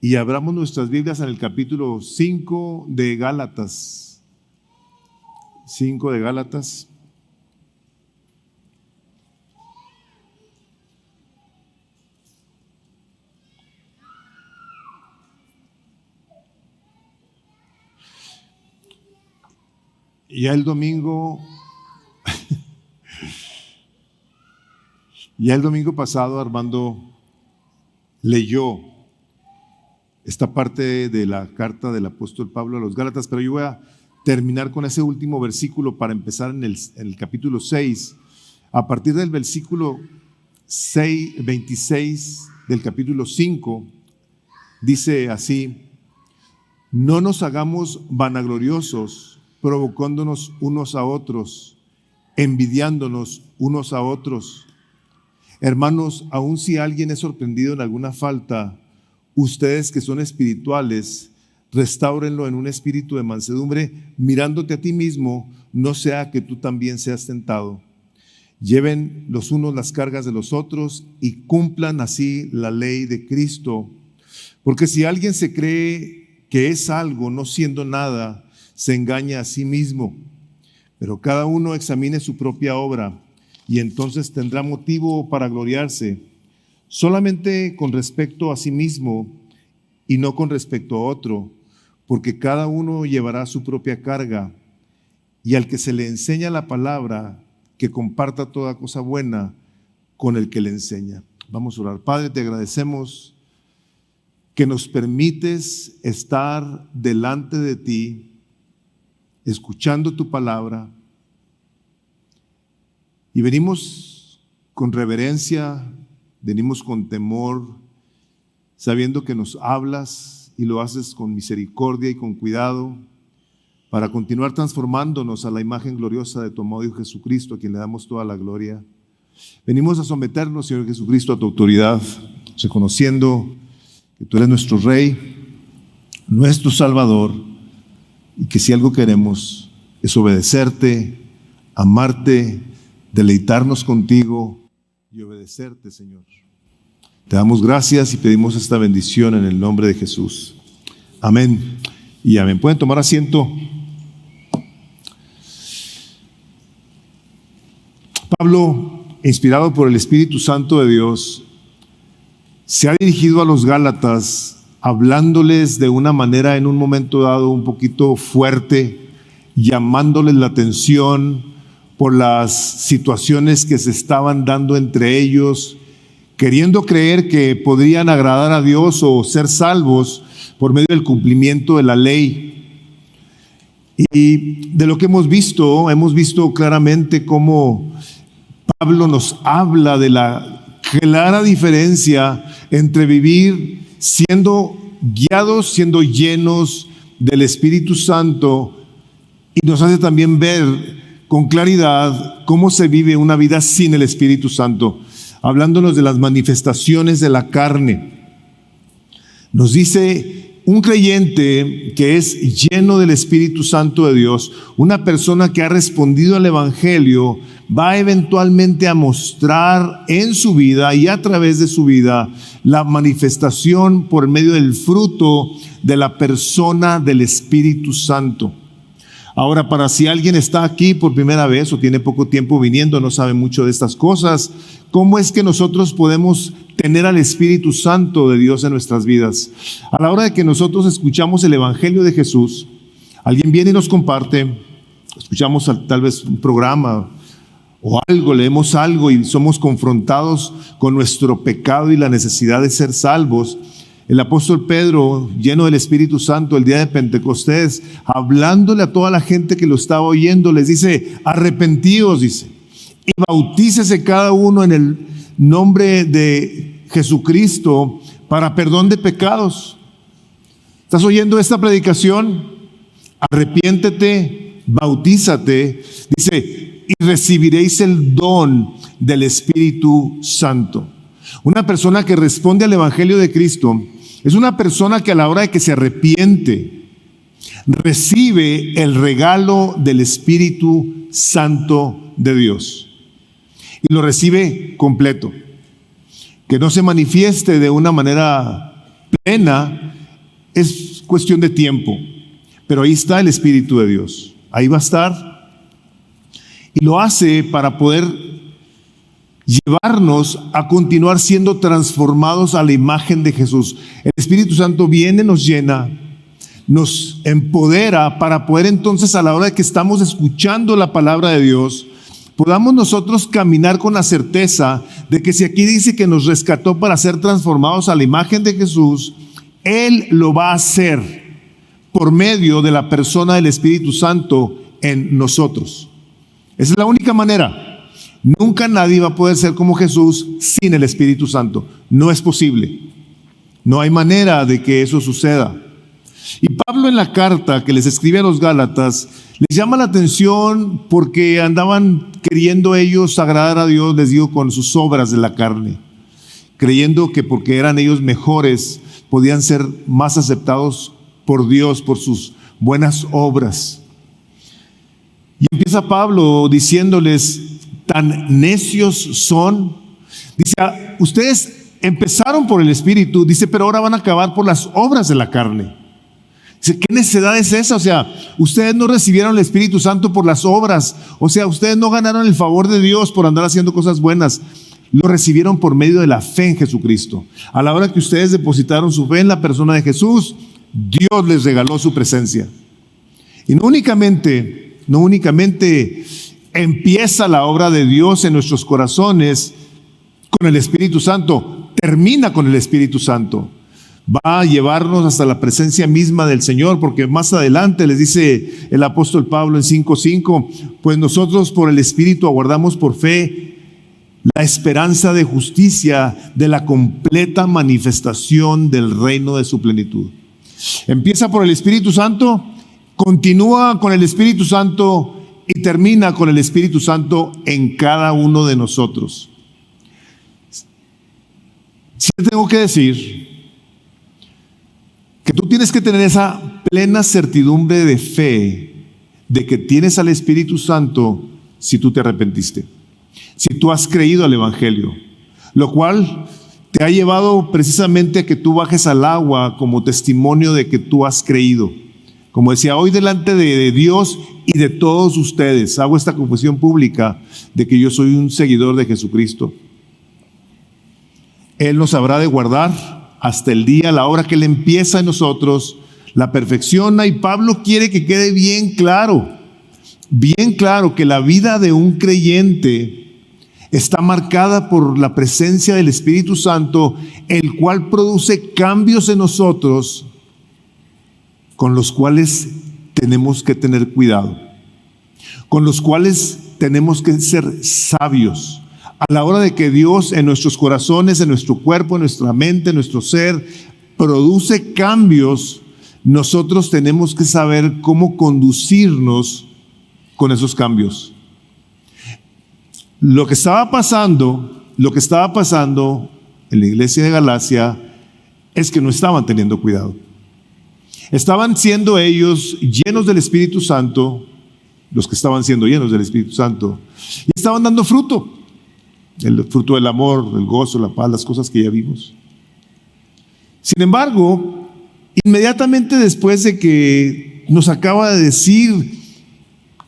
y abramos nuestras Biblias en el capítulo 5 de Gálatas. 5 de Gálatas. Ya el domingo pasado Armando leyó esta parte de la carta del apóstol Pablo a los Gálatas, pero yo voy a terminar con ese último versículo para empezar en el capítulo 6. A partir del versículo 26 del capítulo 5, dice así: no nos hagamos vanagloriosos, provocándonos unos a otros, envidiándonos unos a otros. Hermanos, aun si alguien es sorprendido en alguna falta, ustedes que son espirituales, restáurenlo en un espíritu de mansedumbre, mirándote a ti mismo, no sea que tú también seas tentado. Lleven los unos las cargas de los otros y cumplan así la ley de Cristo. Porque si alguien se cree que es algo, no siendo nada, se engaña a sí mismo. Pero cada uno examine su propia obra y entonces tendrá motivo para gloriarse, solamente con respecto a sí mismo y no con respecto a otro, porque cada uno llevará su propia carga, y al que se le enseña la palabra, que comparta toda cosa buena con el que le enseña. Vamos a orar. Padre, te agradecemos que nos permites estar delante de ti, escuchando tu palabra, y venimos con reverencia, venimos con temor, sabiendo que nos hablas y lo haces con misericordia y con cuidado para continuar transformándonos a la imagen gloriosa de tu amado Hijo Jesucristo, a quien le damos toda la gloria. Venimos a someternos, Señor Jesucristo, a tu autoridad, reconociendo que tú eres nuestro Rey, nuestro Salvador, y que si algo queremos es obedecerte, amarte, deleitarnos contigo y obedecerte, Señor. Te damos gracias y pedimos esta bendición en el nombre de Jesús. Amén y amén. ¿Pueden tomar asiento? Pablo, inspirado por el Espíritu Santo de Dios, se ha dirigido a los Gálatas hablándoles de una manera en un momento dado un poquito fuerte, llamándoles la atención por las situaciones que se estaban dando entre ellos, queriendo creer que podrían agradar a Dios o ser salvos por medio del cumplimiento de la ley. Y de lo que hemos visto claramente cómo Pablo nos habla de la clara diferencia entre vivir siendo guiados, siendo llenos del Espíritu Santo, y nos hace también ver con claridad cómo se vive una vida sin el Espíritu Santo, hablándonos de las manifestaciones de la carne. Nos dice: un creyente que es lleno del Espíritu Santo de Dios, una persona que ha respondido al Evangelio, va eventualmente a mostrar en su vida y a través de su vida la manifestación por medio del fruto de la persona del Espíritu Santo. Ahora, para si alguien está aquí por primera vez o tiene poco tiempo viniendo, no sabe mucho de estas cosas, ¿cómo es que nosotros podemos tener al Espíritu Santo de Dios en nuestras vidas? A la hora de que nosotros escuchamos el Evangelio de Jesús, alguien viene y nos comparte, escuchamos tal vez un programa o algo, leemos algo y somos confrontados con nuestro pecado y la necesidad de ser salvos. El apóstol Pedro, lleno del Espíritu Santo, el día de Pentecostés, hablándole a toda la gente que lo estaba oyendo, les dice: arrepentíos, dice, y bautícese cada uno en el nombre de Jesucristo para perdón de pecados. ¿Estás oyendo esta predicación? Arrepiéntete, bautízate, dice, y recibiréis el don del Espíritu Santo. Una persona que responde al Evangelio de Cristo es una persona que a la hora de que se arrepiente, recibe el regalo del Espíritu Santo de Dios. Y lo recibe completo. Que no se manifieste de una manera plena, es cuestión de tiempo, pero ahí está el Espíritu de Dios. Ahí va a estar. Y lo hace para poder llevarnos a continuar siendo transformados a la imagen de Jesús. El Espíritu Santo viene, nos llena, nos empodera para poder entonces, a la hora de que estamos escuchando la palabra de Dios, podamos nosotros caminar con la certeza de que si aquí dice que nos rescató para ser transformados a la imagen de Jesús, Él lo va a hacer por medio de la persona del Espíritu Santo en nosotros. Esa es la única manera. Nunca nadie va a poder ser como Jesús sin el Espíritu Santo. No es posible. No hay manera de que eso suceda. Y Pablo, en la carta que les escribe a los Gálatas, les llama la atención porque andaban queriendo ellos agradar a Dios, les digo, con sus obras de la carne, creyendo que porque eran ellos mejores podían ser más aceptados por Dios por sus buenas obras. Y empieza Pablo diciéndoles: tan necios son. Dice, ustedes empezaron por el Espíritu, dice, pero ahora van a acabar por las obras de la carne. Dice, ¿qué necedad es esa? O sea, ustedes no recibieron el Espíritu Santo por las obras. O sea, ustedes no ganaron el favor de Dios por andar haciendo cosas buenas. Lo recibieron por medio de la fe en Jesucristo. A la hora que ustedes depositaron su fe en la persona de Jesús, Dios les regaló su presencia. Y no únicamente empieza la obra de Dios en nuestros corazones con el Espíritu Santo, termina con el Espíritu Santo. Va a llevarnos hasta la presencia misma del Señor, porque más adelante les dice el apóstol Pablo en 5:5, pues nosotros por el Espíritu aguardamos por fe la esperanza de justicia, de la completa manifestación del reino de su plenitud. Empieza por el Espíritu Santo, continúa con el Espíritu Santo y termina con el Espíritu Santo en cada uno de nosotros. Sí, tengo que decir que tú tienes que tener esa plena certidumbre de fe de que tienes al Espíritu Santo si tú te arrepentiste, si tú has creído al Evangelio, lo cual te ha llevado precisamente a que tú bajes al agua como testimonio de que tú has creído. Como decía, hoy delante de Dios y de todos ustedes hago esta confesión pública de que yo soy un seguidor de Jesucristo. Él nos habrá de guardar hasta el día, la hora que Él empieza en nosotros, la perfecciona. Y Pablo quiere que quede bien claro que la vida de un creyente está marcada por la presencia del Espíritu Santo, el cual produce cambios en nosotros con los cuales tenemos que tener cuidado, con los cuales tenemos que ser sabios. A la hora de que Dios en nuestros corazones, en nuestro cuerpo, en nuestra mente, en nuestro ser, produce cambios, nosotros tenemos que saber cómo conducirnos con esos cambios. Lo que estaba pasando en la iglesia de Galacia es que no estaban teniendo cuidado. Estaban siendo ellos llenos del Espíritu Santo, los que estaban siendo llenos del Espíritu Santo, y estaban dando fruto. El fruto del amor, el gozo, la paz, las cosas que ya vimos. Sin embargo, inmediatamente después de que nos acaba de decir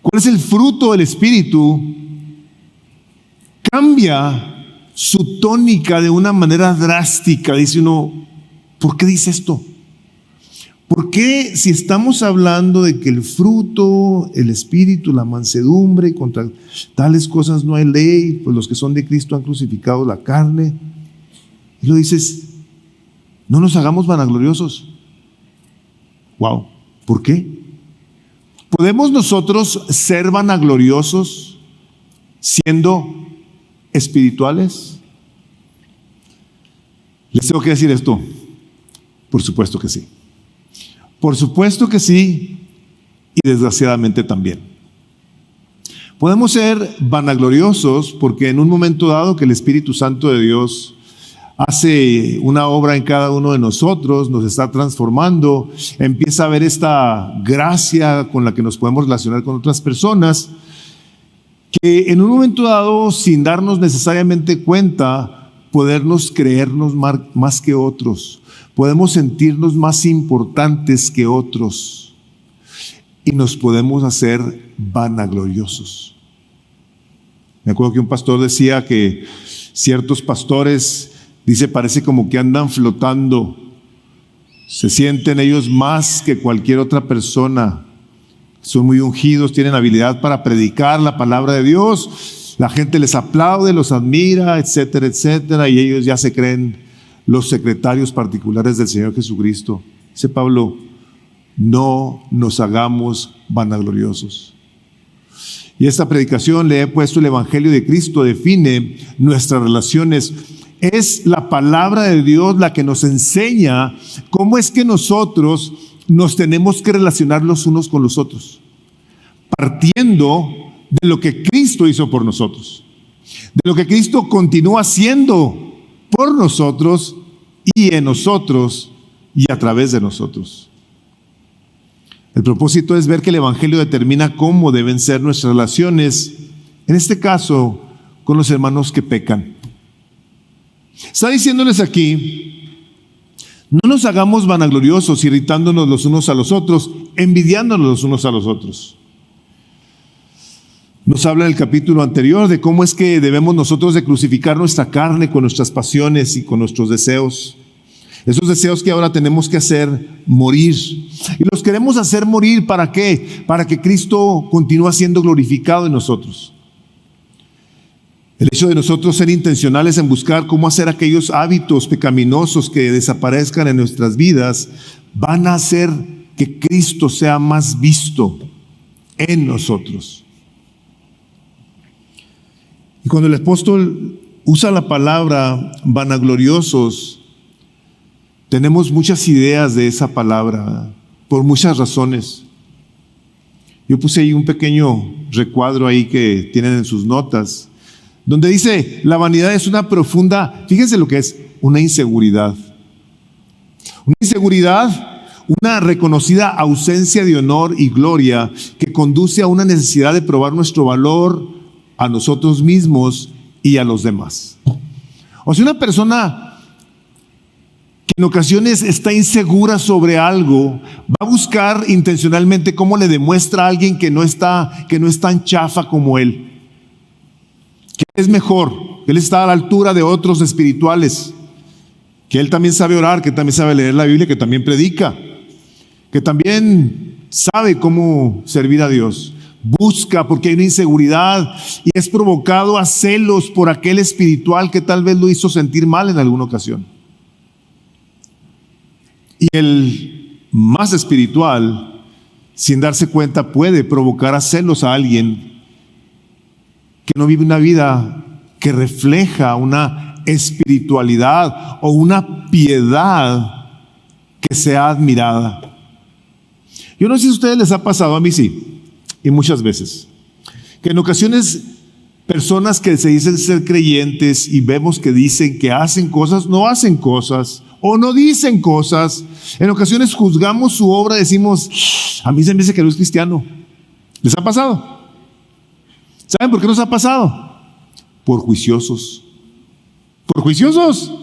cuál es el fruto del Espíritu, cambia su tónica de una manera drástica. Dice uno, ¿por qué dice esto? ¿Por qué, si estamos hablando de que el fruto, el Espíritu, la mansedumbre, contra tales cosas no hay ley, pues los que son de Cristo han crucificado la carne? Y lo dices, no nos hagamos vanagloriosos. Wow, ¿por qué? ¿Podemos nosotros ser vanagloriosos siendo espirituales? Les tengo que decir esto, por supuesto que sí. Por supuesto que sí, y desgraciadamente también. Podemos ser vanagloriosos porque en un momento dado que el Espíritu Santo de Dios hace una obra en cada uno de nosotros, nos está transformando, empieza a haber esta gracia con la que nos podemos relacionar con otras personas, que en un momento dado, sin darnos necesariamente cuenta, podernos creernos más que otros. Podemos sentirnos más importantes que otros. Y nos podemos hacer vanagloriosos. Me acuerdo que un pastor decía que ciertos pastores, dice, parece como que andan flotando. Se sienten ellos más que cualquier otra persona. Son muy ungidos, tienen habilidad para predicar la palabra de Dios. La gente les aplaude, los admira, etcétera, etcétera. Y ellos ya se creen los secretarios particulares del Señor Jesucristo. Dice Pablo, no nos hagamos vanagloriosos. Y esta predicación le he puesto el Evangelio de Cristo, define nuestras relaciones. Es la palabra de Dios la que nos enseña cómo es que nosotros nos tenemos que relacionar los unos con los otros, partiendo de lo que Cristo hizo por nosotros, de lo que Cristo continúa haciendo por nosotros y en nosotros y a través de nosotros. El propósito es ver que el Evangelio determina cómo deben ser nuestras relaciones, en este caso, con los hermanos que pecan. Está diciéndoles aquí, no nos hagamos vanagloriosos, irritándonos los unos a los otros, envidiándonos los unos a los otros. Nos habla en el capítulo anterior de cómo es que debemos nosotros de crucificar nuestra carne con nuestras pasiones y con nuestros deseos. Esos deseos que ahora tenemos que hacer morir. Y los queremos hacer morir, ¿para qué? Para que Cristo continúe siendo glorificado en nosotros. El hecho de nosotros ser intencionales en buscar cómo hacer aquellos hábitos pecaminosos que desaparezcan en nuestras vidas, van a hacer que Cristo sea más visto en nosotros. Y cuando el apóstol usa la palabra vanagloriosos, tenemos muchas ideas de esa palabra, por muchas razones. Yo puse ahí un pequeño recuadro ahí que tienen en sus notas, donde dice, la vanidad es una profunda, fíjense lo que es, una inseguridad. Una inseguridad, una reconocida ausencia de honor y gloria que conduce a una necesidad de probar nuestro valor a nosotros mismos y a los demás. O sea, una persona que en ocasiones está insegura sobre algo, va a buscar intencionalmente cómo le demuestra a alguien que no es tan chafa como él, que es mejor, que él está a la altura de otros espirituales, que él también sabe orar, que también sabe leer la Biblia, que también predica, que también sabe cómo servir a Dios. Busca porque hay una inseguridad y es provocado a celos por aquel espiritual que tal vez lo hizo sentir mal en alguna ocasión. Y el más espiritual, sin darse cuenta, puede provocar a celos a alguien que no vive una vida que refleja una espiritualidad o una piedad que sea admirada. Yo no sé si a ustedes les ha pasado, a mí sí, y muchas veces, que en ocasiones personas que se dicen ser creyentes y vemos que dicen que hacen cosas, no hacen cosas o no dicen cosas. En ocasiones juzgamos su obra, decimos, a mí se me dice que no es cristiano. ¿Les ha pasado? ¿Saben por qué nos ha pasado? Por juiciosos. Por juiciosos.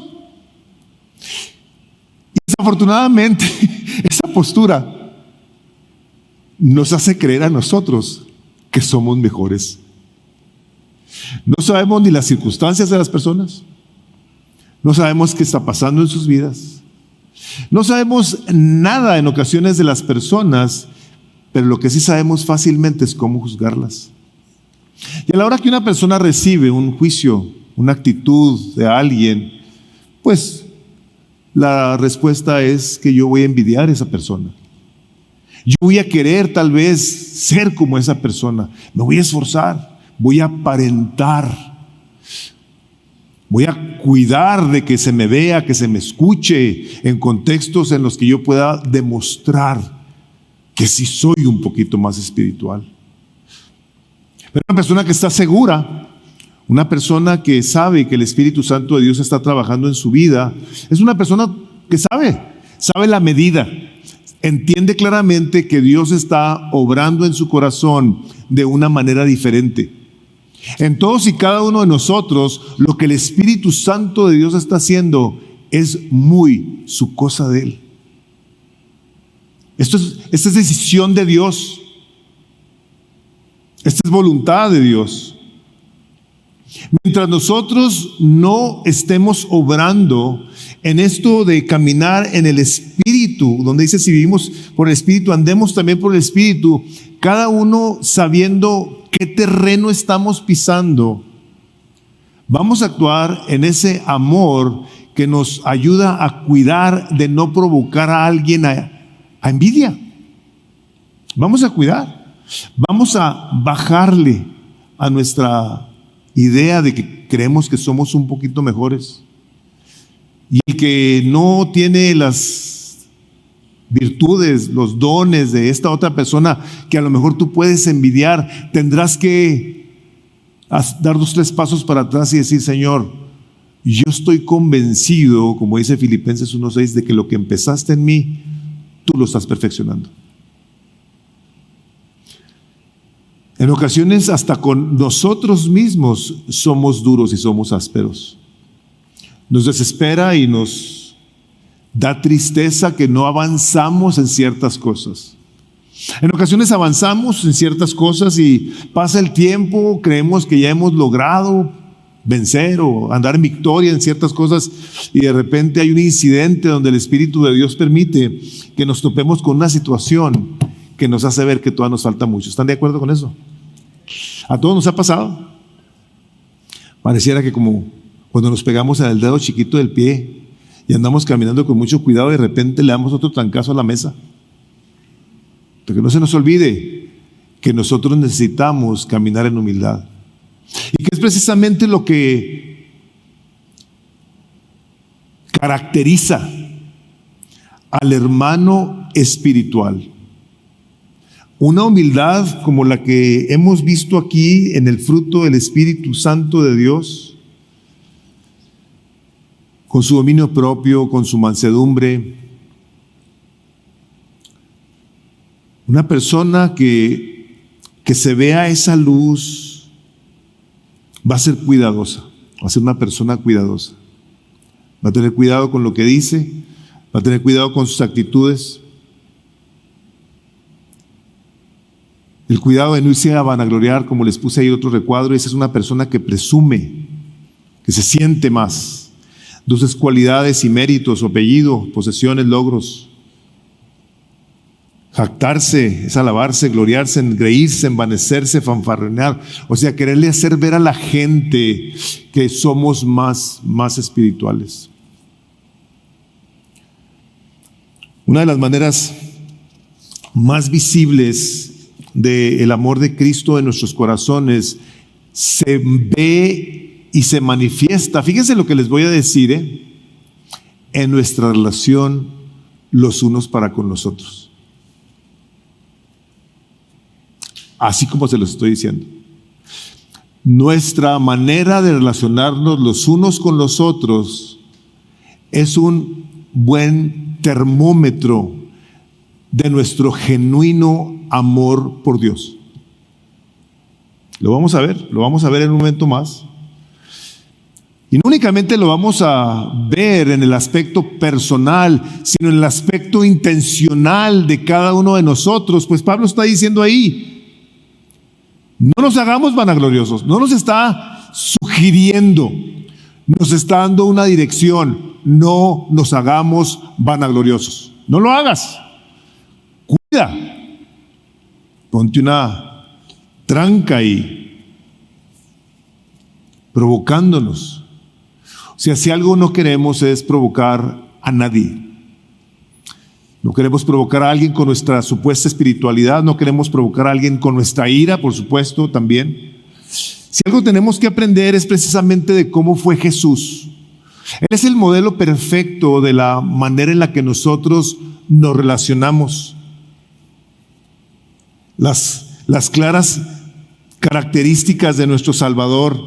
Y desafortunadamente, esa postura nos hace creer a nosotros que somos mejores. No sabemos ni las circunstancias de las personas. No sabemos qué está pasando en sus vidas. No sabemos nada en ocasiones de las personas, pero lo que sí sabemos fácilmente es cómo juzgarlas. Y a la hora que una persona recibe un juicio, una actitud de alguien, pues la respuesta es que yo voy a envidiar a esa persona. Yo voy a querer tal vez ser como esa persona. Me voy a esforzar, voy a aparentar. Voy a cuidar de que se me vea, que se me escuche en contextos en los que yo pueda demostrar que sí soy un poquito más espiritual. Pero una persona que está segura, una persona que sabe que el Espíritu Santo de Dios está trabajando en su vida, es una persona que sabe la medida, entiende claramente que Dios está obrando en su corazón de una manera diferente. En todos y cada uno de nosotros, lo que el Espíritu Santo de Dios está haciendo es muy su cosa de Él. Esta es decisión de Dios. Esta es voluntad de Dios. Mientras nosotros no estemos obrando en esto de caminar en el Espíritu, donde dice si vivimos por el Espíritu, andemos también por el Espíritu, cada uno sabiendo qué terreno estamos pisando, vamos a actuar en ese amor que nos ayuda a cuidar de no provocar a alguien a envidia. Vamos a cuidar, vamos a bajarle a nuestra idea de que creemos que somos un poquito mejores. Y el que no tiene las virtudes, los dones de esta otra persona que a lo mejor tú puedes envidiar, tendrás que dar 2 o 3 pasos para atrás y decir: Señor, yo estoy convencido, como dice Filipenses 1:6, de que lo que empezaste en mí, tú lo estás perfeccionando. En ocasiones hasta con nosotros mismos somos duros y somos ásperos. Nos desespera y nos da tristeza que no avanzamos en ciertas cosas. En ocasiones avanzamos en ciertas cosas y pasa el tiempo, creemos que ya hemos logrado vencer o andar en victoria en ciertas cosas, y de repente hay un incidente donde el Espíritu de Dios permite que nos topemos con una situación que nos hace ver que todavía nos falta mucho. ¿Están de acuerdo con eso? A todos nos ha pasado. Pareciera que como cuando nos pegamos en el dedo chiquito del pie y andamos caminando con mucho cuidado y de repente le damos otro trancazo a la mesa. Pero que no se nos olvide que nosotros necesitamos caminar en humildad. Y que es precisamente lo que caracteriza al hermano espiritual. Una humildad como la que hemos visto aquí en el fruto del Espíritu Santo de Dios, con su dominio propio, con su mansedumbre. Una persona que se vea esa luz va a ser cuidadosa, va a ser una persona cuidadosa. Va a tener cuidado con lo que dice, va a tener cuidado con sus actitudes. El cuidado de no irse a vanagloriar, como les puse ahí otro recuadro. Esa es una persona que presume, que se siente más. Dulces cualidades y méritos, su apellido, posesiones, logros. Jactarse es alabarse, gloriarse, engreírse, envanecerse, fanfarronear. O sea, quererle hacer ver a la gente que somos más espirituales. Una de las maneras más visibles del amor de Cristo en nuestros corazones se ve y se manifiesta, fíjense lo que les voy a decir, en nuestra relación los unos para con los otros. Así como se los estoy diciendo. Nuestra manera de relacionarnos los unos con los otros es un buen termómetro de nuestro genuino amor por Dios. Lo vamos a ver en un momento más. Y no únicamente lo vamos a ver en el aspecto personal, sino en el aspecto intencional de cada uno de nosotros. Pues Pablo está diciendo ahí, no nos hagamos vanagloriosos, no nos está sugiriendo, nos está dando una dirección. No nos hagamos vanagloriosos. No lo hagas. Cuida. Ponte una tranca y provocándonos. O sea, si algo no queremos es provocar a nadie. No queremos provocar a alguien con nuestra supuesta espiritualidad, no queremos provocar a alguien con nuestra ira, por supuesto, también. Si algo tenemos que aprender es precisamente de cómo fue Jesús. Él es el modelo perfecto de la manera en la que nosotros nos relacionamos. Las claras características de nuestro Salvador.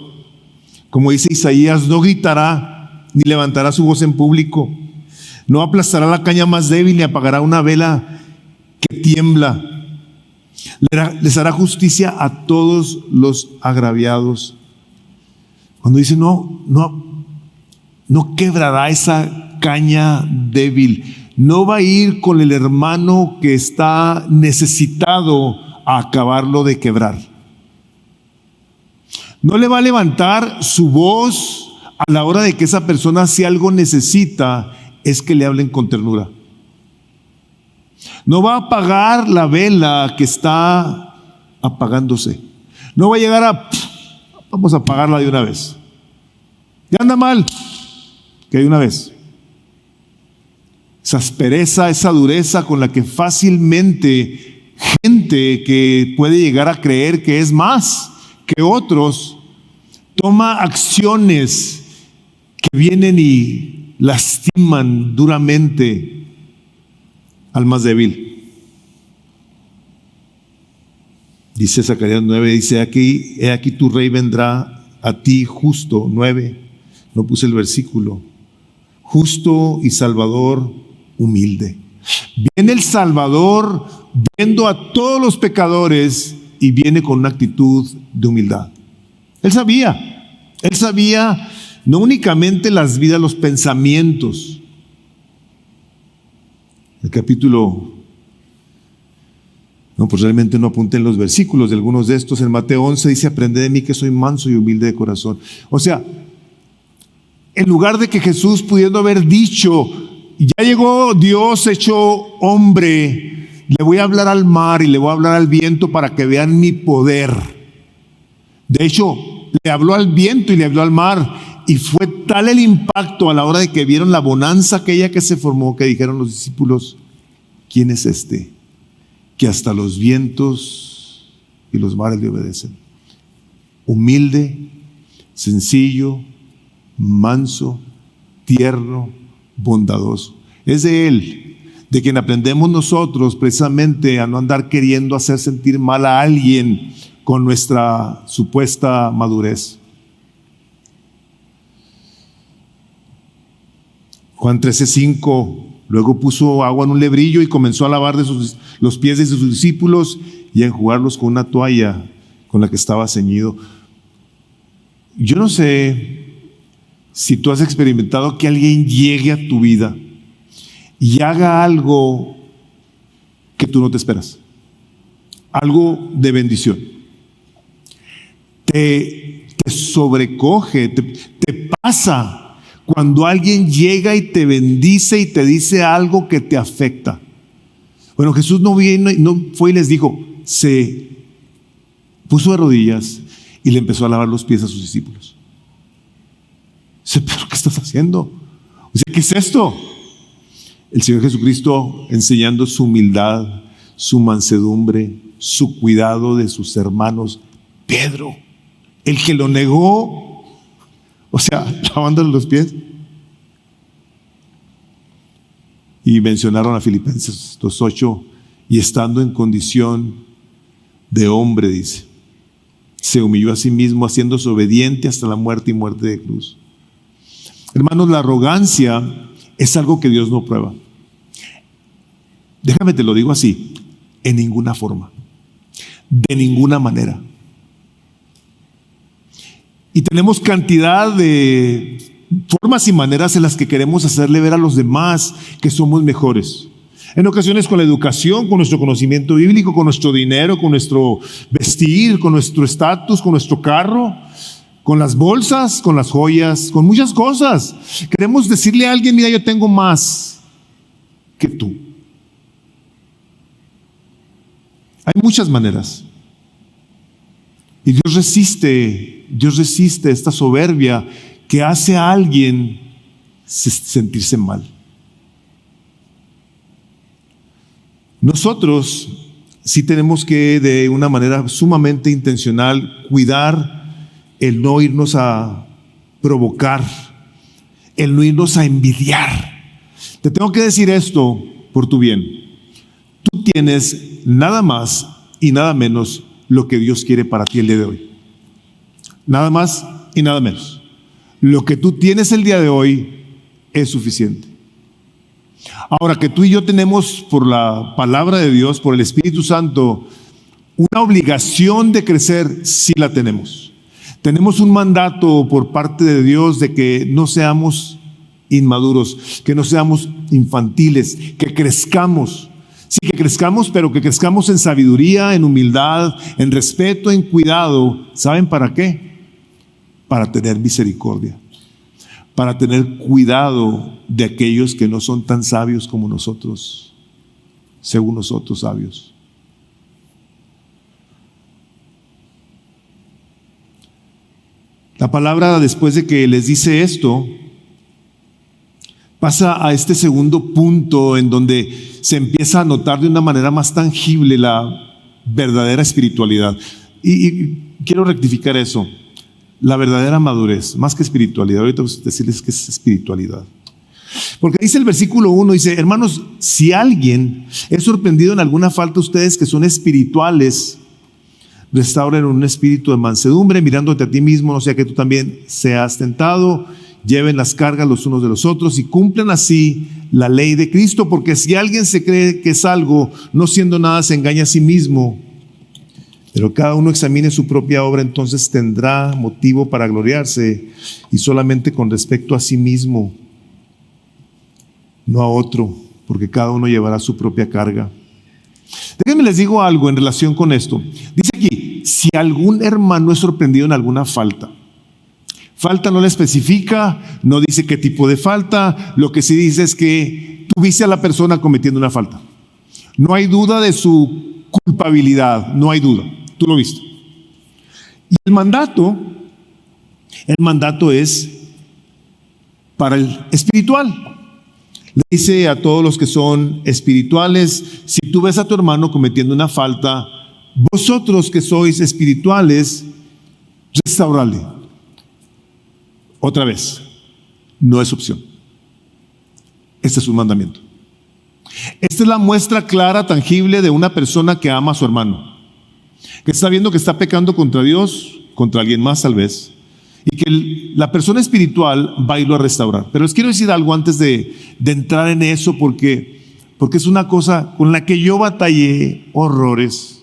Como dice Isaías, no gritará ni levantará su voz en público. No aplastará la caña más débil ni apagará una vela que tiembla. Les hará justicia a todos los agraviados. Cuando dice no quebrará esa caña débil. No va a ir con el hermano que está necesitado a acabarlo de quebrar. No le va a levantar su voz a la hora de que esa persona, si algo necesita, es que le hablen con ternura. No va a apagar la vela que está apagándose. No va a llegar vamos a apagarla de una vez. Ya anda mal, que de una vez. Esa aspereza, esa dureza con la que fácilmente gente que puede llegar a creer que es más que otros, toma acciones que vienen y lastiman duramente al más débil. Dice Zacarías 9, dice he aquí tu rey vendrá a ti justo. 9, no puse el versículo. Justo y salvador, humilde. Viene el Salvador viendo a todos los pecadores y viene con una actitud de humildad. Él sabía no únicamente las vidas, los pensamientos. El capítulo, pues realmente no apunté en los versículos de algunos de estos. En Mateo 11 dice: aprended de mí que soy manso y humilde de corazón. O sea, en lugar de que Jesús, pudiendo haber dicho, ya llegó Dios hecho hombre, le voy a hablar al mar y le voy a hablar al viento para que vean mi poder. De hecho, le habló al viento y le habló al mar, y fue tal el impacto a la hora de que vieron la bonanza aquella que se formó, que dijeron los discípulos: ¿quién es este? Que hasta los vientos y los mares le obedecen. Humilde, sencillo, manso, tierno, bondadoso. Es de Él de quien aprendemos nosotros precisamente a no andar queriendo hacer sentir mal a alguien con nuestra supuesta madurez. Juan 13:5, luego puso agua en un lebrillo y comenzó a lavar los pies de sus discípulos y a enjugarlos con una toalla con la que estaba ceñido. Yo no sé si tú has experimentado que alguien llegue a tu vida y haga algo que tú no te esperas, algo de bendición. Te sobrecoge, te pasa cuando alguien llega y te bendice y te dice algo que te afecta. Bueno, Jesús no fue y les dijo, se puso de rodillas y le empezó a lavar los pies a sus discípulos. Dice: ¿pero qué estás haciendo? O sea, ¿qué es esto? El Señor Jesucristo enseñando su humildad, su mansedumbre, su cuidado de sus hermanos. Pedro, el que lo negó, o sea, lavándole los pies. Y mencionaron a Filipenses 2:8, y estando en condición de hombre, dice, se humilló a sí mismo, haciéndose obediente hasta la muerte y muerte de cruz. Hermanos, la arrogancia es algo que Dios no prueba. Déjame te lo digo así: en ninguna forma, de ninguna manera. Y tenemos cantidad de formas y maneras en las que queremos hacerle ver a los demás que somos mejores. En ocasiones con la educación, con nuestro conocimiento bíblico, con nuestro dinero, con nuestro vestir, con nuestro estatus, con nuestro carro, con las bolsas, con las joyas, con muchas cosas. Queremos decirle a alguien: mira, yo tengo más que tú. Hay muchas maneras. Y Dios resiste esta soberbia que hace a alguien sentirse mal. Nosotros sí tenemos que, de una manera sumamente intencional, cuidar el no irnos a provocar, el no irnos a envidiar. Te tengo que decir esto por tu bien. Tú tienes nada más y nada menos lo que Dios quiere para ti el día de hoy. Nada más y nada menos. Lo que tú tienes el día de hoy es suficiente. Ahora, que tú y yo tenemos, por la palabra de Dios, por el Espíritu Santo, Una obligación de crecer, sí la tenemos. Tenemos un mandato por parte de Dios de que no seamos inmaduros, que no seamos infantiles, que crezcamos. Sí, que crezcamos, pero que crezcamos en sabiduría, en humildad, en respeto, en cuidado. ¿Saben para qué? Para tener misericordia, para tener cuidado de aquellos que no son tan sabios como nosotros, según nosotros sabios. La palabra, después de que les dice esto, pasa a este segundo punto en donde se empieza a notar de una manera más tangible la verdadera espiritualidad. Y quiero rectificar eso. La verdadera madurez, más que espiritualidad. Ahorita voy a decirles que es espiritualidad. Porque dice el versículo 1, dice: hermanos, si alguien es sorprendido en alguna falta, ustedes que son espirituales, restauren un espíritu de mansedumbre, mirándote a ti mismo, no sea que tú también seas tentado. Lleven las cargas los unos de los otros y cumplan así la ley de Cristo, porque si alguien se cree que es algo, no siendo nada, se engaña a sí mismo. Pero cada uno examine su propia obra, entonces tendrá motivo para gloriarse, y solamente con respecto a sí mismo, no a otro, porque cada uno llevará su propia carga. Déjenme les digo algo en relación con esto. Dice aquí: si algún hermano es sorprendido en alguna falta. Falta no le especifica, no dice qué tipo de falta. Lo que sí dice es que tú viste a la persona cometiendo una falta. No hay duda de su culpabilidad, no hay duda. Tú lo viste. Y el mandato es para el espiritual. Le dice a todos los que son espirituales: si tú ves a tu hermano cometiendo una falta, vosotros que sois espirituales, restaurarle. Otra vez, no es opción. Este es un mandamiento. Esta es la muestra clara, tangible de una persona que ama a su hermano, que está viendo que está pecando contra Dios, contra alguien más tal vez, y que la persona espiritual va a irlo a restaurar. Pero les quiero decir algo antes de entrar en eso, porque es una cosa con la que yo batallé horrores.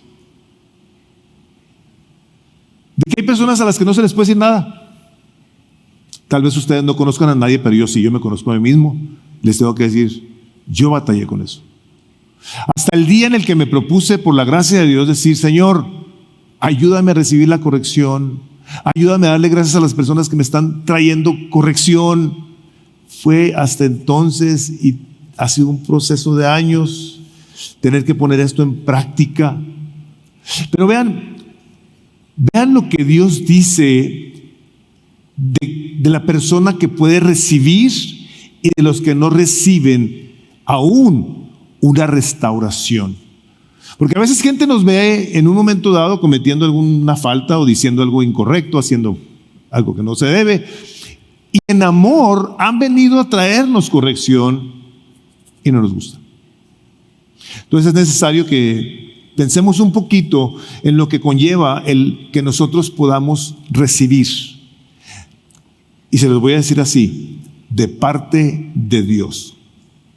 De que hay personas a las que no se les puede decir nada. Tal vez ustedes no conozcan a nadie, pero yo sí, yo me conozco a mí mismo. Les tengo que decir, yo batallé con eso. Hasta el día en el que me propuse, por la gracia de Dios, decir: Señor, ayúdame a recibir la corrección, ayúdame a darle gracias a las personas que me están trayendo corrección. Fue hasta entonces, y ha sido un proceso de años, tener que poner esto en práctica. Pero vean lo que Dios dice de la persona que puede recibir y de los que no reciben aún una restauración. Porque a veces gente nos ve en un momento dado cometiendo alguna falta o diciendo algo incorrecto, haciendo algo que no se debe, y en amor han venido a traernos corrección y no nos gusta. Entonces es necesario que pensemos un poquito en lo que conlleva el que nosotros podamos recibir. Y se los voy a decir así: de parte de Dios,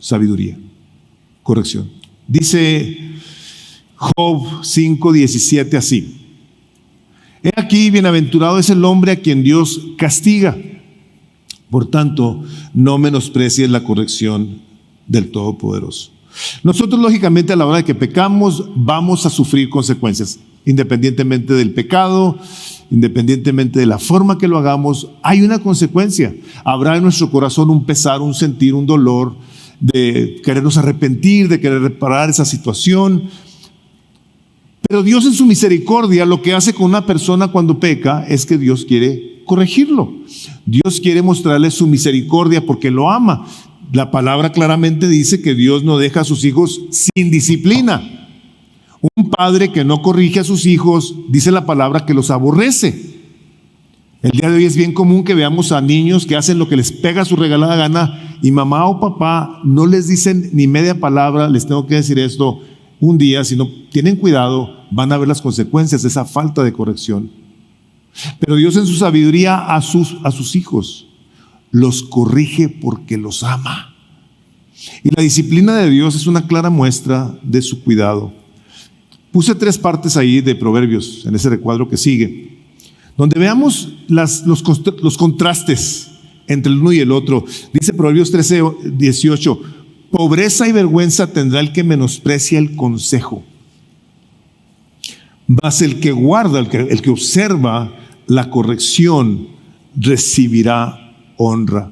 sabiduría, corrección. Dice Job 5:17 así: he aquí, bienaventurado es el hombre a quien Dios castiga. Por tanto, no menosprecies la corrección del Todopoderoso. Nosotros, lógicamente, a la hora de que pecamos, vamos a sufrir consecuencias, independientemente del pecado, independientemente de la forma que lo hagamos. Hay una consecuencia. Habrá en nuestro corazón un pesar, un sentir, un dolor de querernos arrepentir, de querer reparar esa situación. Pero Dios, en su misericordia, lo que hace con una persona cuando peca es que Dios quiere corregirlo. Dios quiere mostrarle su misericordia porque lo ama. La palabra claramente dice que Dios no deja a sus hijos sin disciplina. Un padre que no corrige a sus hijos, dice la palabra, que los aborrece. El día de hoy es bien común que veamos a niños que hacen lo que les pega su regalada gana, y mamá o papá no les dicen ni media palabra. Les tengo que decir esto: un día, si no tienen cuidado, van a ver las consecuencias de esa falta de corrección. Pero Dios, en su sabiduría, a sus hijos los corrige porque los ama. Y la disciplina de Dios es una clara muestra de su cuidado. Puse 3 partes ahí de Proverbios, en ese recuadro que sigue, donde veamos los contrastes entre el uno y el otro. Dice Proverbios 13:18, pobreza y vergüenza tendrá el que menosprecia el consejo, mas el que guarda, el que observa la corrección, recibirá honra.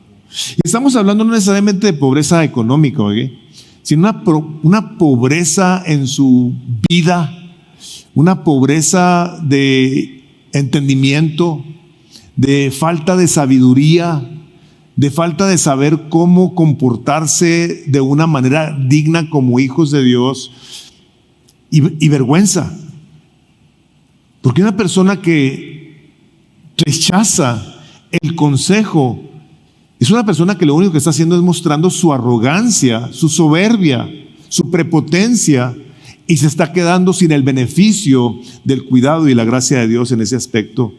Y estamos hablando no necesariamente de pobreza económica, sino una pobreza en su vida, una pobreza de entendimiento, de falta de sabiduría, de falta de saber cómo comportarse de una manera digna como hijos de Dios, y vergüenza. Porque una persona que rechaza el consejo es una persona que lo único que está haciendo es mostrando su arrogancia, su soberbia, su prepotencia, y se está quedando sin el beneficio del cuidado y la gracia de Dios en ese aspecto.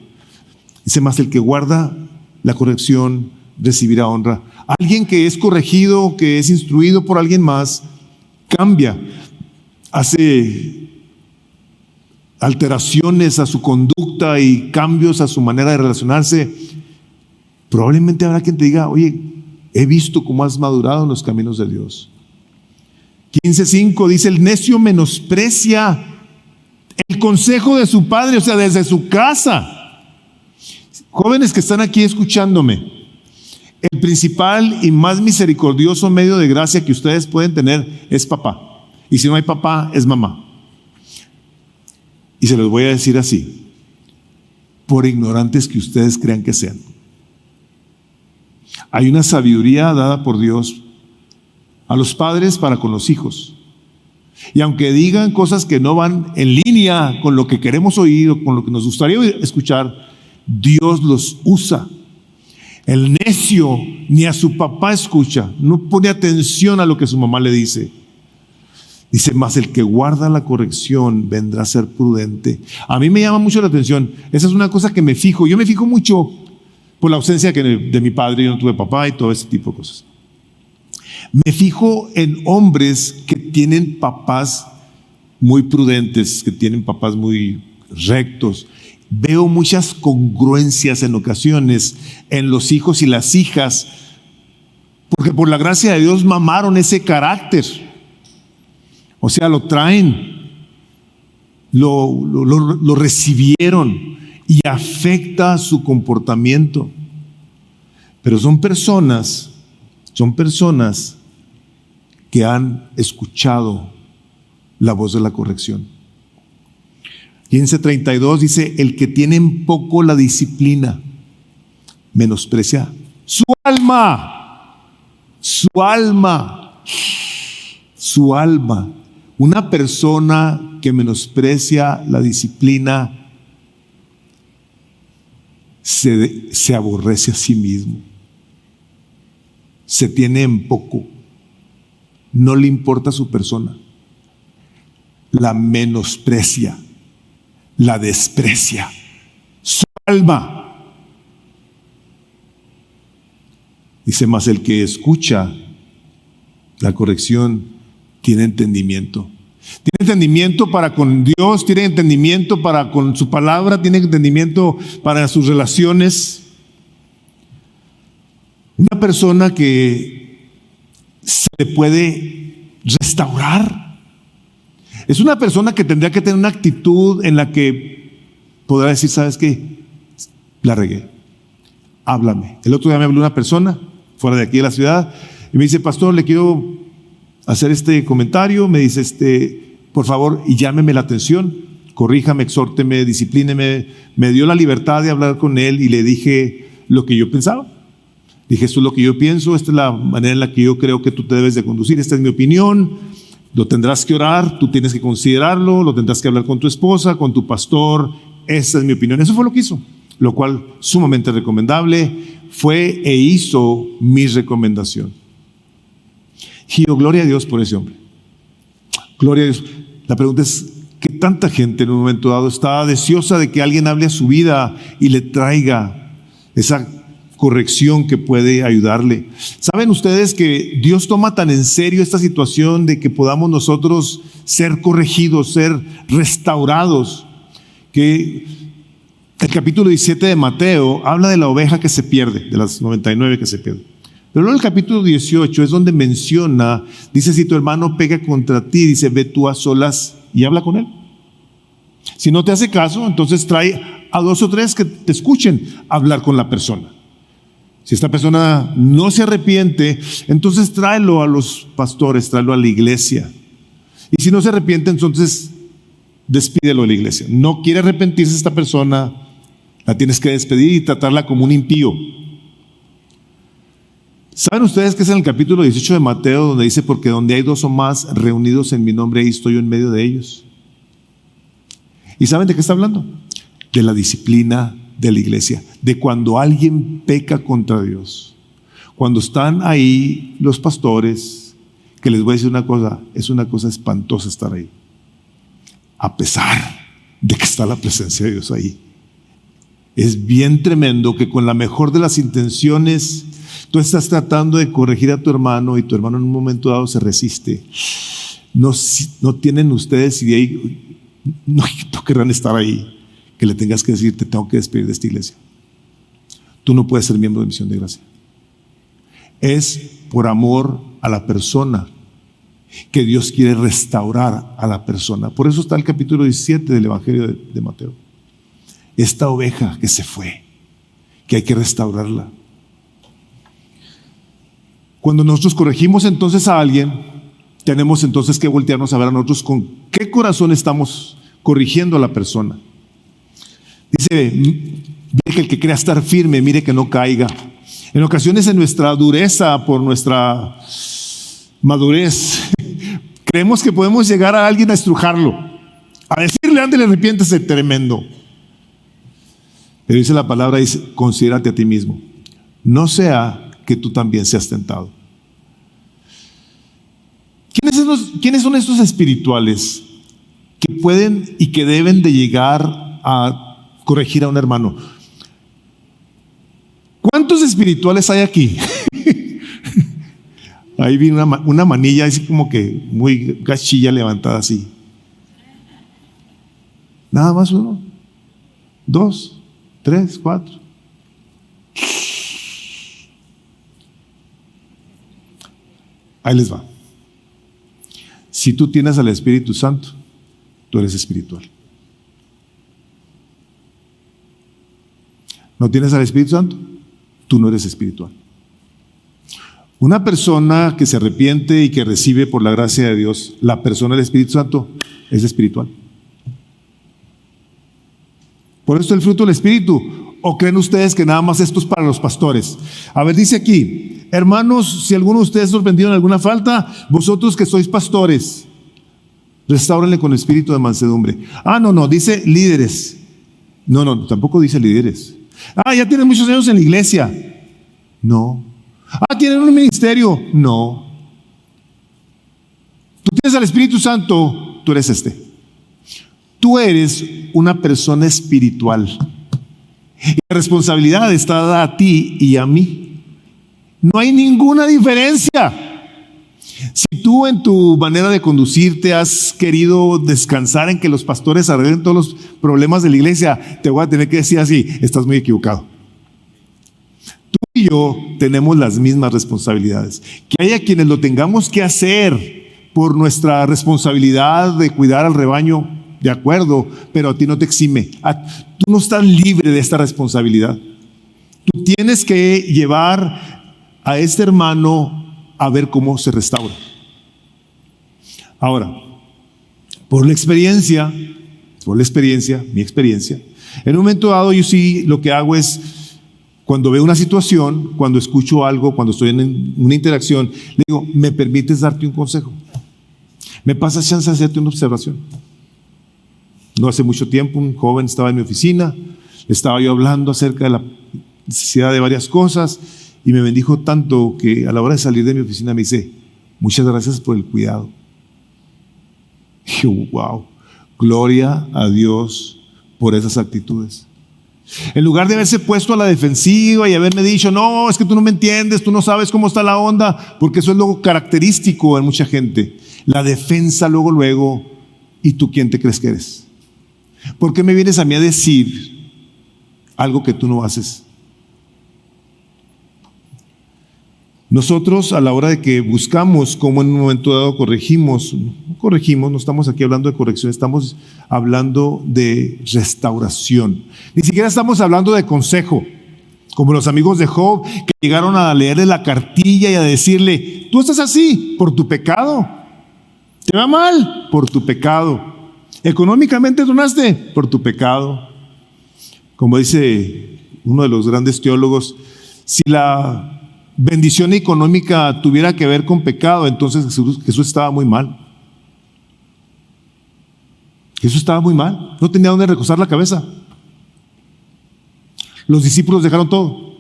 Dice, más el que guarda la corrección recibirá honra. Alguien que es corregido, que es instruido por alguien más, cambia, hace alteraciones a su conducta y cambios a su manera de relacionarse. Probablemente habrá quien te diga, oye, he visto cómo has madurado en los caminos de Dios. 15:5 dice, el necio menosprecia el consejo de su padre, o sea, desde su casa. Jóvenes que están aquí escuchándome, el principal y más misericordioso medio de gracia que ustedes pueden tener es papá. Y si no hay papá, es mamá. Y se los voy a decir así, por ignorantes que ustedes crean que sean. Hay una sabiduría dada por Dios a los padres para con los hijos. Y aunque digan cosas que no van en línea con lo que queremos oír o con lo que nos gustaría escuchar, Dios los usa. El necio ni a su papá escucha, no pone atención a lo que su mamá le dice. Dice, mas el que guarda la corrección vendrá a ser prudente. A mí me llama mucho la atención. Esa es una cosa que me fijo. Yo me fijo mucho por la ausencia de mi padre. Yo no tuve papá y todo ese tipo de cosas. Me fijo en hombres que tienen papás muy prudentes, que tienen papás muy rectos. Veo muchas congruencias en ocasiones en los hijos y las hijas, porque por la gracia de Dios mamaron ese carácter. O sea, lo traen, lo recibieron y afecta su comportamiento. Pero son personas que han escuchado la voz de la corrección. 15:32 dice, el que tiene en poco la disciplina menosprecia su alma, su alma, su alma. Una persona que menosprecia la disciplina se aborrece a sí mismo, se tiene en poco, no le importa su persona, la menosprecia, la desprecia, su alma. Dice, más el que escucha la corrección tiene entendimiento. Tiene entendimiento para con Dios, tiene entendimiento para con su palabra, tiene entendimiento para sus relaciones. Una persona que se le puede restaurar es una persona que tendría que tener una actitud en la que podrá decir, ¿sabes qué? La regué, háblame. El otro día me habló una persona fuera de aquí de la ciudad y me dice, pastor, le quiero hacer este comentario. Me dice, por favor, y llámeme la atención, corríjame, exhórteme, disciplíneme. Me dio la libertad de hablar con él y le dije lo que yo pensaba. Dije, esto es lo que yo pienso, esta es la manera en la que yo creo que tú te debes de conducir, esta es mi opinión, lo tendrás que orar, tú tienes que considerarlo, lo tendrás que hablar con tu esposa, con tu pastor, esta es mi opinión. Eso fue lo que hizo, lo cual sumamente recomendable, fue e hizo mi recomendación. Y yo, gloria a Dios por ese hombre, gloria a Dios. La pregunta es, ¿qué tanta gente en un momento dado está deseosa de que alguien hable a su vida y le traiga esa corrección que puede ayudarle. ¿Saben ustedes que Dios toma tan en serio esta situación de que podamos nosotros ser corregidos, ser restaurados? Que el capítulo 17 de Mateo habla de la oveja que se pierde, de las 99 que se pierden. Pero luego el capítulo 18 es donde menciona, dice, si tu hermano pega contra ti, dice, ve tú a solas y habla con él. Si no te hace caso, entonces trae a 2 o 3 que te escuchen hablar con la persona. Si esta persona no se arrepiente, entonces tráelo a los pastores, tráelo a la iglesia. Y si no se arrepiente, entonces despídelo de la iglesia. No quiere arrepentirse esta persona, la tienes que despedir y tratarla como un impío. ¿Saben ustedes que es en el capítulo 18 de Mateo donde dice, porque donde hay 2 o más reunidos en mi nombre, ahí estoy yo en medio de ellos? ¿Y saben de qué está hablando? De la disciplina de la iglesia, de cuando alguien peca contra Dios. Cuando están ahí los pastores, que les voy a decir una cosa, es una cosa espantosa estar ahí, a pesar de que está la presencia de Dios ahí. Es bien tremendo que con la mejor de las intenciones tú estás tratando de corregir a tu hermano y tu hermano en un momento dado se resiste. No tienen ustedes idea, no querrán estar ahí, que le tengas que decir, te tengo que despedir de esta iglesia. Tú no puedes ser miembro de Misión de Gracia. Es por amor a la persona que Dios quiere restaurar a la persona. Por eso está el capítulo 17 del Evangelio de Mateo. Esta oveja que se fue, que hay que restaurarla. Cuando nosotros corregimos entonces a alguien, tenemos entonces que voltearnos a ver a nosotros con qué corazón estamos corrigiendo a la persona. Dice, mire que el que crea estar firme, mire que no caiga. En ocasiones en nuestra dureza, por nuestra madurez, creemos que podemos llegar a alguien a estrujarlo, a decirle, ándale, arrepiéntese, tremendo. Pero dice la palabra, dice, considérate a ti mismo. No sea que tú también seas tentado. ¿Quiénes son estos espirituales que pueden y que deben de llegar a corregir a un hermano? ¿Cuántos espirituales hay aquí? Ahí vi una manilla así como que muy gachilla levantada así. Nada más 1, 2, 3, 4. Ahí les va. Si tú tienes al Espíritu Santo, tú eres espiritual. ¿No tienes al Espíritu Santo? Tú no eres espiritual. Una persona que se arrepiente y que recibe por la gracia de Dios la persona del Espíritu Santo es espiritual. Por eso el fruto del Espíritu. ¿O creen ustedes que nada más esto es para los pastores? A ver, dice aquí, hermanos, si alguno de ustedes es sorprendido en alguna falta, vosotros que sois pastores, restáurenle con espíritu de mansedumbre. No, dice líderes. No, tampoco dice líderes. Ya tienen muchos años en la iglesia. No. ¿Tienen un ministerio? No. Tú tienes al Espíritu Santo, tú eres este. Tú eres una persona espiritual. Y la responsabilidad está dada a ti y a mí. No hay ninguna diferencia. Si tú en tu manera de conducirte has querido descansar en que los pastores arreglen todos los problemas de la iglesia, te voy a tener que decir así, estás muy equivocado. Tú y yo tenemos las mismas responsabilidades. Que haya quienes lo tengamos que hacer por nuestra responsabilidad de cuidar al rebaño, de acuerdo, pero a ti no te exime. Tú no estás libre de esta responsabilidad. Tú tienes que llevar a este hermano a ver cómo se restaura. Ahora, por la experiencia, mi experiencia, en un momento dado yo sí lo que hago es, cuando veo una situación, cuando escucho algo, cuando estoy en una interacción, le digo, ¿me permites darte un consejo? ¿Me pasas chance de hacerte una observación? No hace mucho tiempo un joven estaba en mi oficina, le estaba yo hablando acerca de la necesidad de varias cosas y me bendijo tanto que a la hora de salir de mi oficina me dice, muchas gracias por el cuidado. Y dije, wow, gloria a Dios por esas actitudes. En lugar de haberse puesto a la defensiva y haberme dicho, no, es que tú no me entiendes, tú no sabes cómo está la onda, porque eso es lo característico en mucha gente. La defensa luego, ¿y tú quién te crees que eres? ¿Por qué me vienes a mí a decir algo que tú no haces? Nosotros, a la hora de que buscamos cómo en un momento dado corregimos, no estamos aquí hablando de corrección, estamos hablando de restauración. Ni siquiera estamos hablando de consejo, como los amigos de Job que llegaron a leerle la cartilla y a decirle, tú estás así por tu pecado, te va mal por tu pecado, económicamente tronaste por tu pecado. Como dice uno de los grandes teólogos, si la bendición económica tuviera que ver con pecado, entonces Jesús estaba muy mal. Jesús estaba muy mal, no tenía dónde recostar la cabeza. Los discípulos dejaron todo,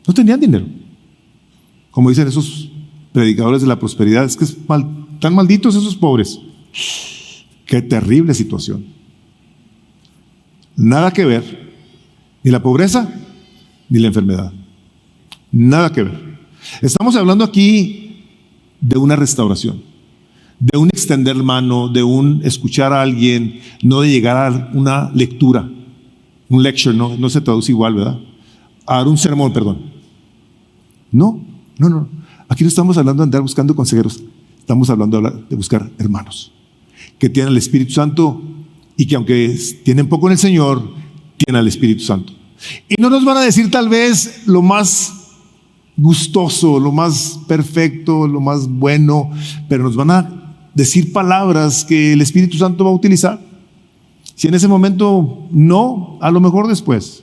no tenían dinero. Como dicen esos predicadores de la prosperidad, es que están malditos esos pobres. Qué terrible situación. Nada que ver, ni la pobreza ni la enfermedad. Nada que ver. Estamos hablando aquí de una restauración, de un extender mano, de un escuchar a alguien, no de llegar a una lectura, un lecture, no se traduce igual, ¿verdad? A dar un sermón, perdón. No. Aquí no estamos hablando de andar buscando consejeros, estamos hablando de buscar hermanos que tienen el Espíritu Santo y que aunque tienen poco en el Señor, tienen al Espíritu Santo. Y no nos van a decir tal vez lo más gustoso, lo más perfecto, lo más bueno, pero nos van a decir palabras que el Espíritu Santo va a utilizar. Si en ese momento no, a lo mejor después,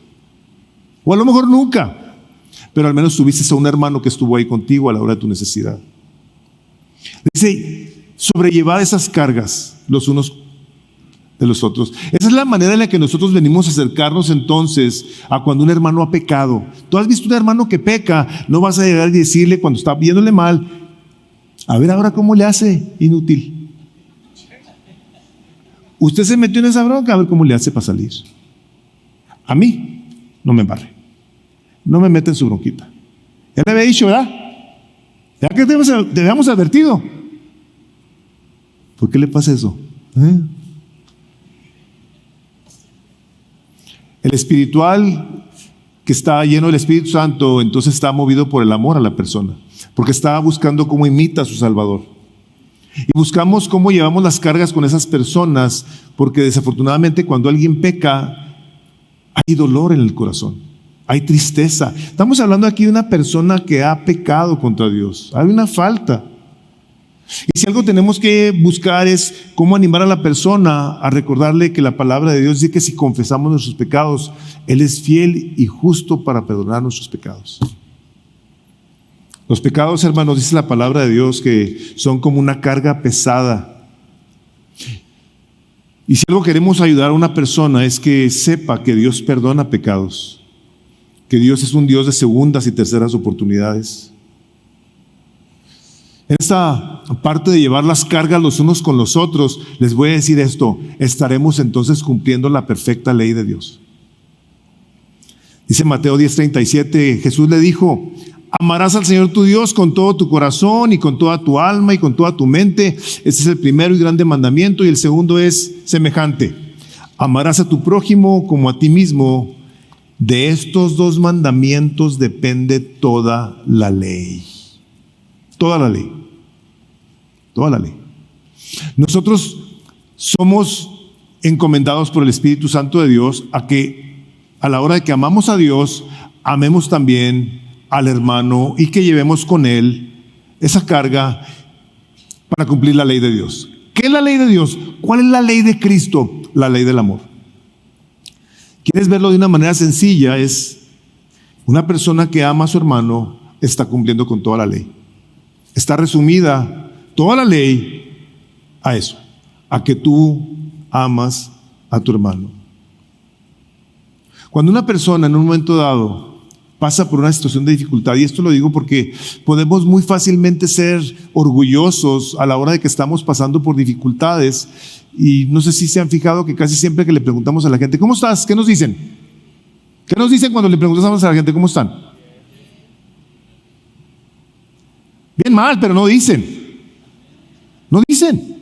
o a lo mejor nunca, pero al menos tuviste a un hermano que estuvo ahí contigo a la hora de tu necesidad. Dice, sobrellevad esas cargas los unos de los otros. Esa es la manera en la que nosotros venimos a acercarnos entonces a cuando un hermano ha pecado. Tú has visto un hermano que peca, no vas a llegar y decirle cuando está viéndole mal, a ver ahora cómo le hace, inútil. Usted se metió en esa bronca, a ver cómo le hace para salir. A mí, no me embarre. No me mete en su bronquita. Ya le había dicho, ¿verdad? Ya que te habíamos advertido. ¿Por qué le pasa eso? El espiritual que está lleno del Espíritu Santo, entonces está movido por el amor a la persona, porque está buscando cómo imita a su Salvador. Y buscamos cómo llevamos las cargas con esas personas, porque desafortunadamente cuando alguien peca, hay dolor en el corazón, hay tristeza. Estamos hablando aquí de una persona que ha pecado contra Dios, hay una falta. Y si algo tenemos que buscar es cómo animar a la persona a recordarle que la palabra de Dios dice que si confesamos nuestros pecados, Él es fiel y justo para perdonar nuestros pecados. Los pecados, hermanos, dice la palabra de Dios que son como una carga pesada. Y si algo queremos ayudar a una persona es que sepa que Dios perdona pecados, que Dios es un Dios de segundas y terceras oportunidades. En esta parte de llevar las cargas los unos con los otros, les voy a decir esto, estaremos entonces cumpliendo la perfecta ley de Dios. Dice Mateo 10:37, Jesús le dijo, amarás al Señor tu Dios con todo tu corazón y con toda tu alma y con toda tu mente. Este es el primero y grande mandamiento, y el segundo es semejante. Amarás a tu prójimo como a ti mismo. De estos dos mandamientos depende toda la ley. Toda la ley. Toda la ley. Nosotros somos encomendados por el Espíritu Santo de Dios a que a la hora de que amamos a Dios, amemos también al hermano y que llevemos con él esa carga para cumplir la ley de Dios. ¿Qué es la ley de Dios? ¿Cuál es la ley de Cristo? La ley del amor. ¿Quieres verlo de una manera sencilla? Es una persona que ama a su hermano está cumpliendo con toda la ley. Está resumida toda la ley a eso, a que tú amas a tu hermano. Cuando una persona en un momento dado pasa por una situación de dificultad, y esto lo digo porque podemos muy fácilmente ser orgullosos a la hora de que estamos pasando por dificultades, y no sé si se han fijado que casi siempre que le preguntamos a la gente, ¿cómo estás? ¿Qué nos dicen? ¿Qué nos dicen cuando le preguntamos a la gente cómo están? Bien mal, pero no dicen. No dicen.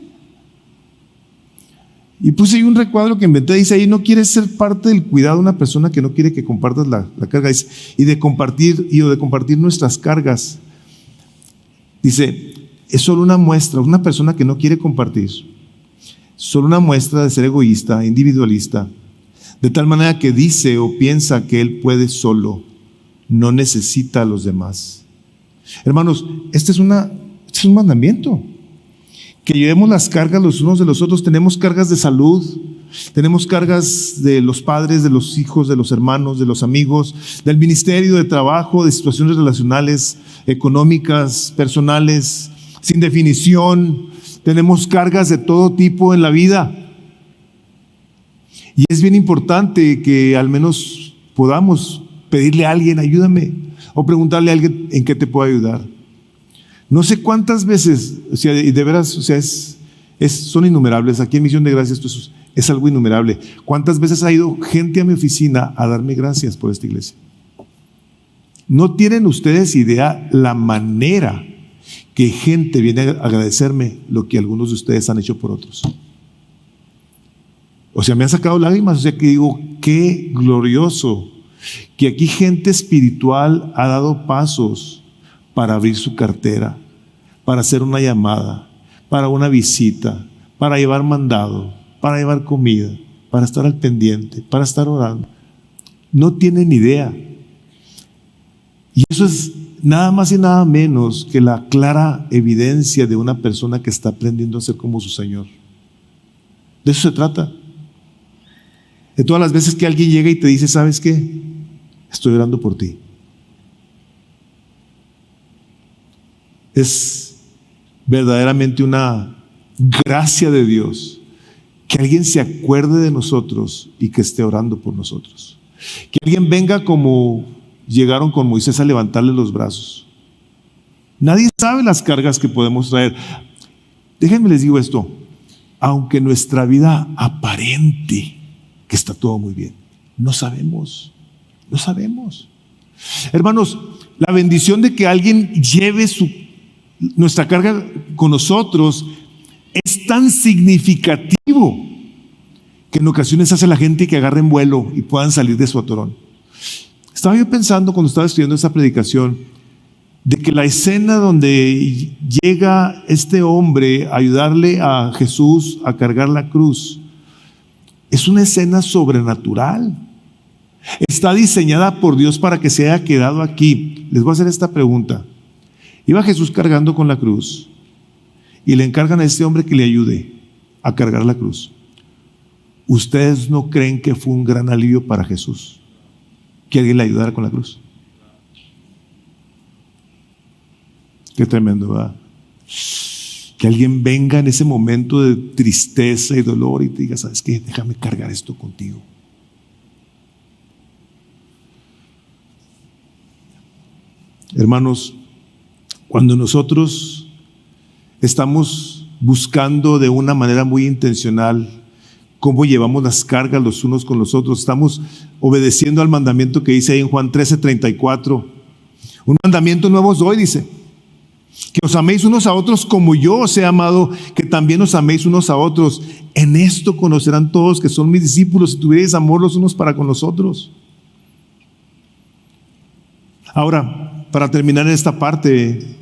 Y puse ahí un recuadro que inventé, dice ahí: no quieres ser parte del cuidado de una persona que no quiere que compartas la carga. Dice, y de compartir nuestras cargas. Dice, es solo una muestra, una persona que no quiere compartir, solo una muestra de ser egoísta, individualista, de tal manera que dice o piensa que él puede solo, no necesita a los demás. Hermanos, este es un mandamiento. Que llevemos las cargas los unos de los otros. Tenemos cargas de salud, tenemos cargas de los padres, de los hijos, de los hermanos, de los amigos, del ministerio, de trabajo, de situaciones relacionales, económicas, personales, sin definición. Tenemos cargas de todo tipo en la vida. Y es bien importante que al menos podamos pedirle a alguien: ayúdame, o preguntarle a alguien: ¿en qué te puedo ayudar? No sé cuántas veces, y de veras, son innumerables. Aquí en Misión de Gracias esto es algo innumerable. ¿Cuántas veces ha ido gente a mi oficina a darme gracias por esta iglesia? No tienen ustedes idea la manera que gente viene a agradecerme lo que algunos de ustedes han hecho por otros. O sea, me han sacado lágrimas. O sea, que digo, qué glorioso que aquí gente espiritual ha dado pasos para abrir su cartera, para hacer una llamada, para una visita, para llevar mandado, para llevar comida, para estar al pendiente, para estar orando. No tienen idea. Y eso es nada más y nada menos que la clara evidencia de una persona que está aprendiendo a ser como su Señor. De eso se trata. De todas las veces que alguien llega y te dice: ¿sabes qué? Estoy orando por ti. Es verdaderamente una gracia de Dios que alguien se acuerde de nosotros y que esté orando por nosotros. Que alguien venga como llegaron con Moisés a levantarle los brazos. Nadie sabe las cargas que podemos traer. Déjenme les digo esto: aunque nuestra vida aparente que está todo muy bien, no sabemos. Hermanos, la bendición de que alguien lleve nuestra carga con nosotros es tan significativo que en ocasiones hace a la gente que agarren vuelo y puedan salir de su atorón. Estaba yo pensando cuando estaba estudiando esta predicación de que la escena donde llega este hombre a ayudarle a Jesús a cargar la cruz es una escena sobrenatural. Está diseñada por Dios para que se haya quedado aquí. Les voy a hacer esta pregunta. Iba Jesús cargando con la cruz y le encargan a este hombre que le ayude a cargar la cruz. ¿Ustedes no creen que fue un gran alivio para Jesús que alguien le ayudara con la cruz? Qué tremendo, ¿verdad? Que alguien venga en ese momento de tristeza y dolor y te diga: ¿sabes qué? Déjame cargar esto contigo. Hermanos, cuando nosotros estamos buscando de una manera muy intencional cómo llevamos las cargas los unos con los otros, estamos obedeciendo al mandamiento que dice ahí en Juan 13:34. Un mandamiento nuevo os doy, dice: que os améis unos a otros como yo os he amado, que también os améis unos a otros. En esto conocerán todos que son mis discípulos, si tuvierais amor los unos para con los otros. Ahora, para terminar en esta parte,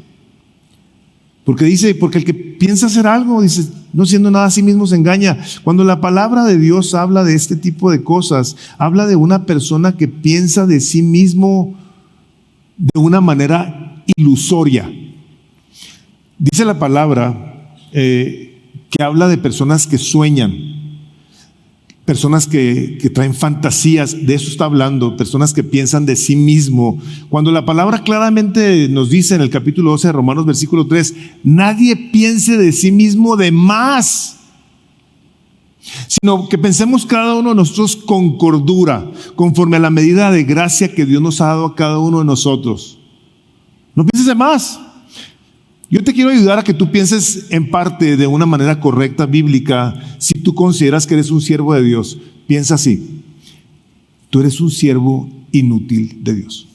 porque el que piensa hacer algo, dice, no siendo nada a sí mismo se engaña. Cuando la palabra de Dios habla de este tipo de cosas, habla de una persona que piensa de sí mismo de una manera ilusoria. Dice la palabra que habla de personas que sueñan, personas que traen fantasías. De eso está hablando, personas que piensan de sí mismo. Cuando la palabra claramente nos dice en el capítulo 12 de Romanos, versículo 3, nadie piense de sí mismo de más, sino que pensemos cada uno de nosotros con cordura, conforme a la medida de gracia que Dios nos ha dado a cada uno de nosotros. No pienses de más. Yo te quiero ayudar a que tú pienses en parte de una manera correcta, bíblica. Si tú consideras que eres un siervo de Dios, piensa así: tú eres un siervo inútil de Dios.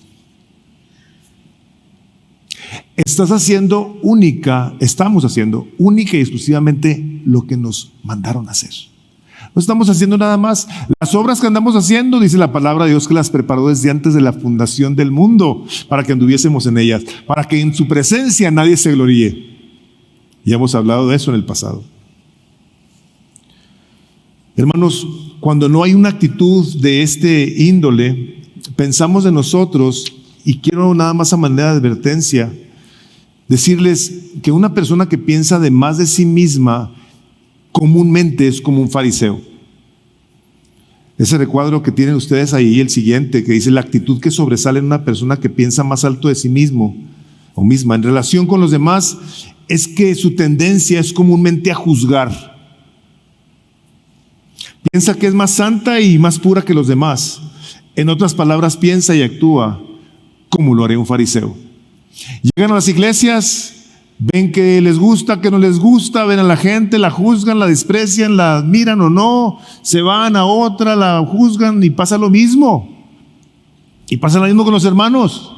Estamos haciendo única y exclusivamente lo que nos mandaron a hacer. No estamos haciendo nada más. Las obras que andamos haciendo, dice la palabra de Dios, que las preparó desde antes de la fundación del mundo, para que anduviésemos en ellas, para que en su presencia nadie se gloríe. Ya hemos hablado de eso en el pasado. Hermanos, cuando no hay una actitud de este índole, pensamos de nosotros, y quiero nada más a manera de advertencia, decirles que una persona que piensa de más de sí misma, comúnmente es como un fariseo. Ese recuadro que tienen ustedes ahí, el siguiente, que dice la actitud que sobresale en una persona que piensa más alto de sí mismo o misma en relación con los demás, es que su tendencia es comúnmente a juzgar. Piensa que es más santa y más pura que los demás. En otras palabras, piensa y actúa como lo haría un fariseo. Llegan a las iglesias, ven que les gusta, que no les gusta, ven a la gente, la juzgan, la desprecian, la admiran o no, se van a otra, la juzgan y pasa lo mismo. Y pasa lo mismo con los hermanos.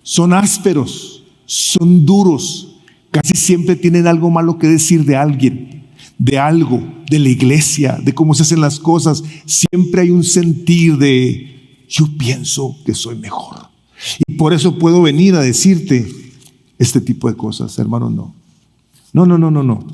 Son ásperos, son duros, casi siempre tienen algo malo que decir de alguien, de algo, de la iglesia, de cómo se hacen las cosas. Siempre hay un sentir de yo pienso que soy mejor. Y por eso puedo venir a decirte este tipo de cosas, hermano. No.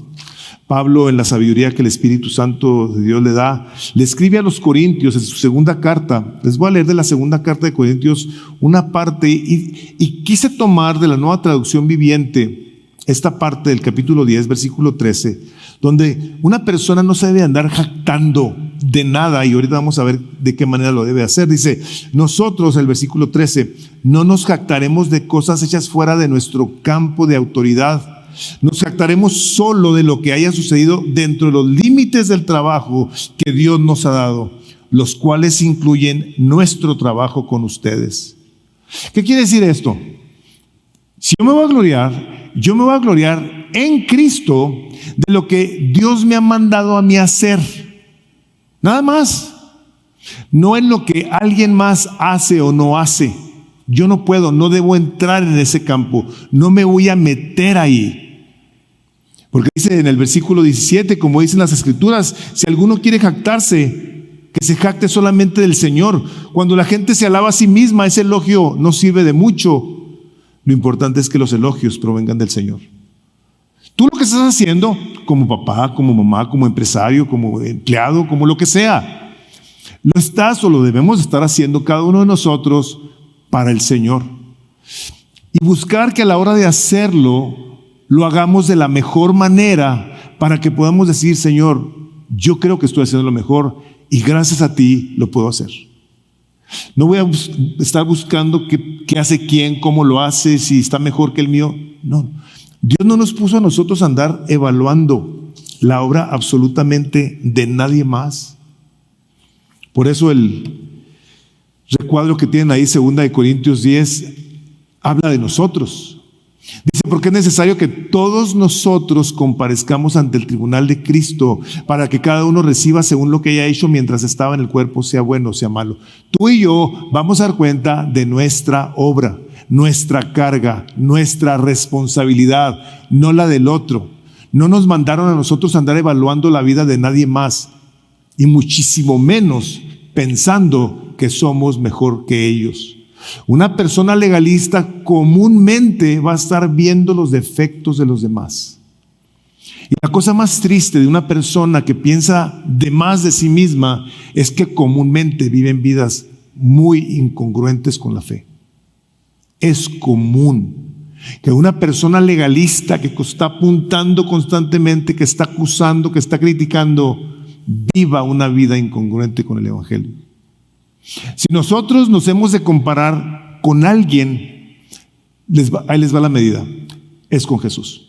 Pablo, en la sabiduría que el Espíritu Santo de Dios le da, le escribe a los Corintios en su segunda carta. Les voy a leer de la segunda carta de Corintios una parte y quise tomar de la Nueva Traducción Viviente esta parte del capítulo 10, versículo 13, donde una persona no se debe andar jactando de nada, y ahorita vamos a ver de qué manera lo debe hacer. Dice, nosotros, el versículo 13, no nos jactaremos de cosas hechas fuera de nuestro campo de autoridad. Nos jactaremos solo de lo que haya sucedido dentro de los límites del trabajo que Dios nos ha dado, los cuales incluyen nuestro trabajo con ustedes. ¿Qué quiere decir esto? Si yo me voy a gloriar en Cristo de lo que Dios me ha mandado a mí hacer. Nada más. No en lo que alguien más hace o no hace. Yo no puedo, no debo entrar en ese campo. No me voy a meter ahí. Porque dice en el versículo 17, como dicen las Escrituras, si alguno quiere jactarse, que se jacte solamente del Señor. Cuando la gente se alaba a sí misma, ese elogio no sirve de mucho. Lo importante es que los elogios provengan del Señor. Tú lo que estás haciendo, como papá, como mamá, como empresario, como empleado, como lo que sea, lo estás o lo debemos estar haciendo cada uno de nosotros para el Señor. Y buscar que a la hora de hacerlo, lo hagamos de la mejor manera para que podamos decir, Señor, yo creo que estoy haciendo lo mejor y gracias a ti lo puedo hacer. No voy a estar buscando qué hace quién, cómo lo hace, si está mejor que el mío. No, Dios no nos puso a nosotros a andar evaluando la obra absolutamente de nadie más. Por eso el recuadro que tienen ahí, 2 Corintios 10, habla de nosotros. Dice, porque es necesario que todos nosotros comparezcamos ante el tribunal de Cristo para que cada uno reciba según lo que haya hecho mientras estaba en el cuerpo, sea bueno o sea malo. Tú y yo vamos a dar cuenta de nuestra obra, nuestra carga, nuestra responsabilidad, no la del otro. No nos mandaron a nosotros a andar evaluando la vida de nadie más, y muchísimo menos pensando que somos mejor que ellos. Una persona legalista comúnmente va a estar viendo los defectos de los demás. Y la cosa más triste de una persona que piensa de más de sí misma es que comúnmente viven vidas muy incongruentes con la fe. Es común que una persona legalista que está apuntando constantemente, que está acusando, que está criticando, viva una vida incongruente con el Evangelio. Si nosotros nos hemos de comparar con alguien, ahí les va la medida, es con Jesús.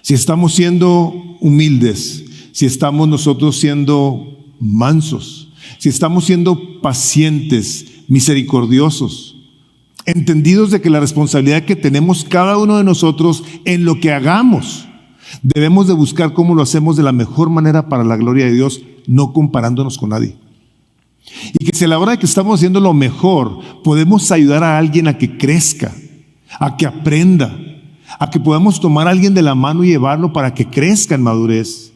Si estamos siendo humildes, si estamos nosotros siendo mansos, si estamos siendo pacientes, misericordiosos, entendidos de que la responsabilidad que tenemos cada uno de nosotros en lo que hagamos, debemos de buscar cómo lo hacemos de la mejor manera para la gloria de Dios, no comparándonos con nadie. Y que si a la hora de que estamos haciendo lo mejor, podemos ayudar a alguien a que crezca, a que aprenda, a que podamos tomar a alguien de la mano y llevarlo para que crezca en madurez,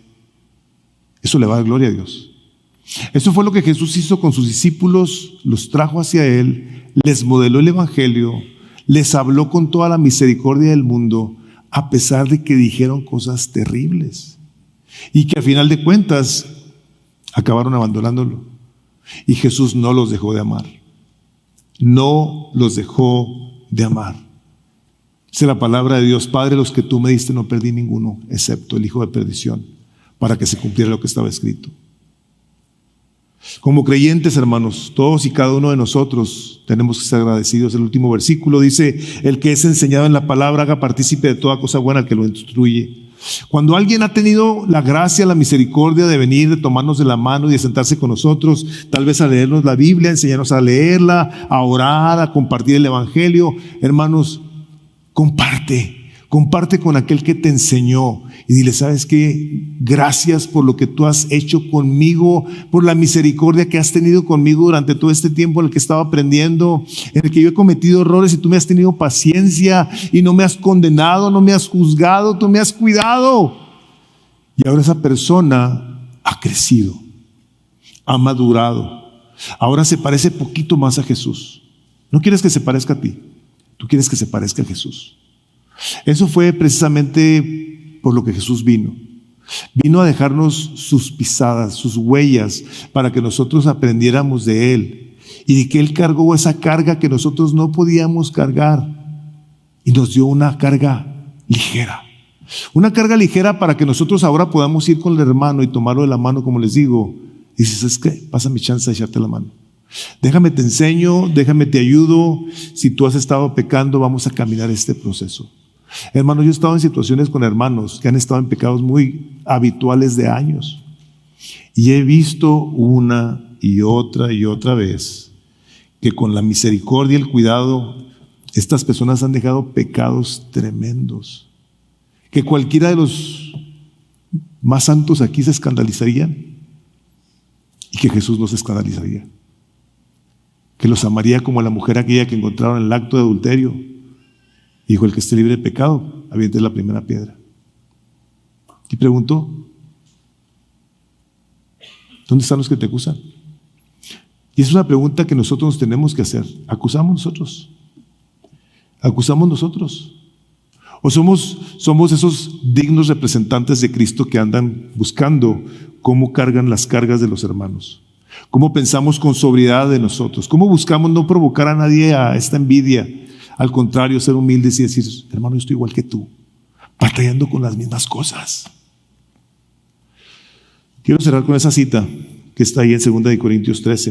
eso le va a dar gloria a Dios. Eso fue lo que Jesús hizo con sus discípulos, los trajo hacia Él, les modeló el evangelio, les habló con toda la misericordia del mundo, a pesar de que dijeron cosas terribles y que a final de cuentas acabaron abandonándolo. Y Jesús no los dejó de amar. No los dejó de amar. Dice la palabra de Dios: Padre, los que tú me diste no perdí ninguno, excepto el hijo de perdición, para que se cumpliera lo que estaba escrito. Como creyentes, hermanos, todos y cada uno de nosotros tenemos que ser agradecidos. El último versículo dice: el que es enseñado en la palabra haga partícipe de toda cosa buena al que lo instruye. Cuando alguien ha tenido la gracia, la misericordia de venir, de tomarnos de la mano y de sentarse con nosotros, tal vez a leernos la Biblia, enseñarnos a leerla, a orar, a compartir el evangelio, hermanos, comparte con aquel que te enseñó y dile: ¿sabes qué? Gracias por lo que tú has hecho conmigo, por la misericordia que has tenido conmigo durante todo este tiempo en el que estaba aprendiendo, en el que yo he cometido errores y tú me has tenido paciencia y no me has condenado, no me has juzgado, tú me has cuidado. Y ahora esa persona ha crecido, ha madurado, ahora se parece poquito más a Jesús. No quieres que se parezca a ti, tú quieres que se parezca a Jesús. Eso fue precisamente por lo que Jesús vino. Vino a dejarnos sus pisadas, sus huellas, para que nosotros aprendiéramos de Él. Y de que Él cargó esa carga que nosotros no podíamos cargar. Y nos dio una carga ligera. Una carga ligera para que nosotros ahora podamos ir con el hermano y tomarlo de la mano, como les digo. Y dices: es que pasa mi chance de echarte la mano. Déjame te enseño, déjame te ayudo. Si tú has estado pecando, vamos a caminar este proceso. Hermanos, yo he estado en situaciones con hermanos que han estado en pecados muy habituales de años. Y he visto una y otra vez que con la misericordia y el cuidado, estas personas han dejado pecados tremendos. Que cualquiera de los más santos aquí se escandalizarían y que Jesús no se escandalizaría. Que los amaría como a la mujer aquella que encontraron en el acto de adulterio. Dijo: el que esté libre de pecado, aviente la primera piedra. Y preguntó: ¿dónde están los que te acusan? Y es una pregunta que nosotros tenemos que hacer. ¿Acusamos nosotros? ¿Acusamos nosotros? ¿O somos esos dignos representantes de Cristo que andan buscando cómo cargan las cargas de los hermanos? ¿Cómo pensamos con sobriedad de nosotros? ¿Cómo buscamos no provocar a nadie a esta envidia? Al contrario, ser humildes y decir: hermano, yo estoy igual que tú, batallando con las mismas cosas. Quiero cerrar con esa cita que está ahí en 2 Corintios 3.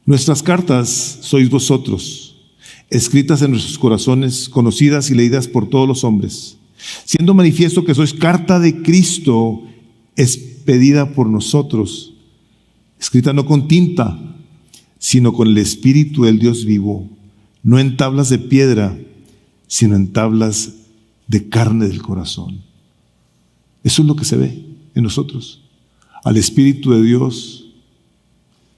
Nuestras cartas sois vosotros, escritas en nuestros corazones, conocidas y leídas por todos los hombres, siendo manifiesto que sois carta de Cristo, expedida por nosotros, escrita no con tinta, sino con el Espíritu del Dios vivo, no en tablas de piedra, sino en tablas de carne del corazón. Eso es lo que se ve en nosotros, al Espíritu de Dios,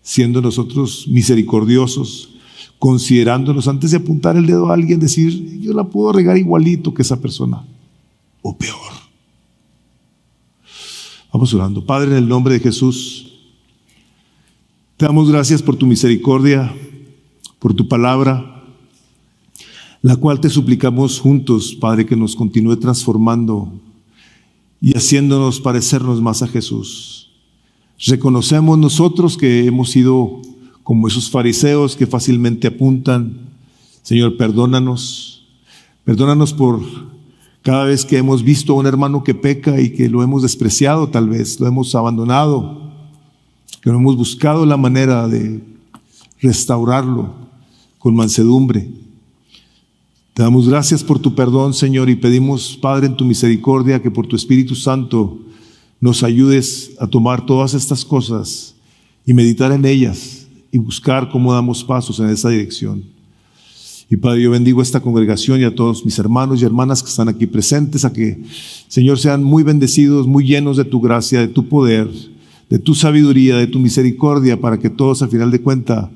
siendo nosotros misericordiosos, considerándonos antes de apuntar el dedo a alguien, decir: yo la puedo regar igualito que esa persona, o peor. Vamos orando. Padre, en el nombre de Jesús, te damos gracias por tu misericordia, por tu palabra, la cual te suplicamos juntos, Padre, que nos continúe transformando y haciéndonos parecernos más a Jesús. Reconocemos nosotros que hemos sido como esos fariseos que fácilmente apuntan. Señor, perdónanos por cada vez que hemos visto a un hermano que peca y que lo hemos despreciado, tal vez lo hemos abandonado, que no hemos buscado la manera de restaurarlo con mansedumbre. Te damos gracias por tu perdón, Señor, y pedimos, Padre, en tu misericordia, que por tu Espíritu Santo nos ayudes a tomar todas estas cosas y meditar en ellas y buscar cómo damos pasos en esa dirección. Y Padre, yo bendigo a esta congregación y a todos mis hermanos y hermanas que están aquí presentes, a que, Señor, sean muy bendecidos, muy llenos de tu gracia, de tu poder, de tu sabiduría, de tu misericordia, para que todos, a final de cuentas,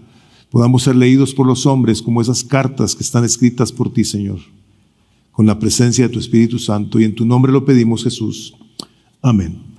podamos ser leídos por los hombres como esas cartas que están escritas por ti, Señor, con la presencia de tu Espíritu Santo. Y en tu nombre lo pedimos, Jesús. Amén.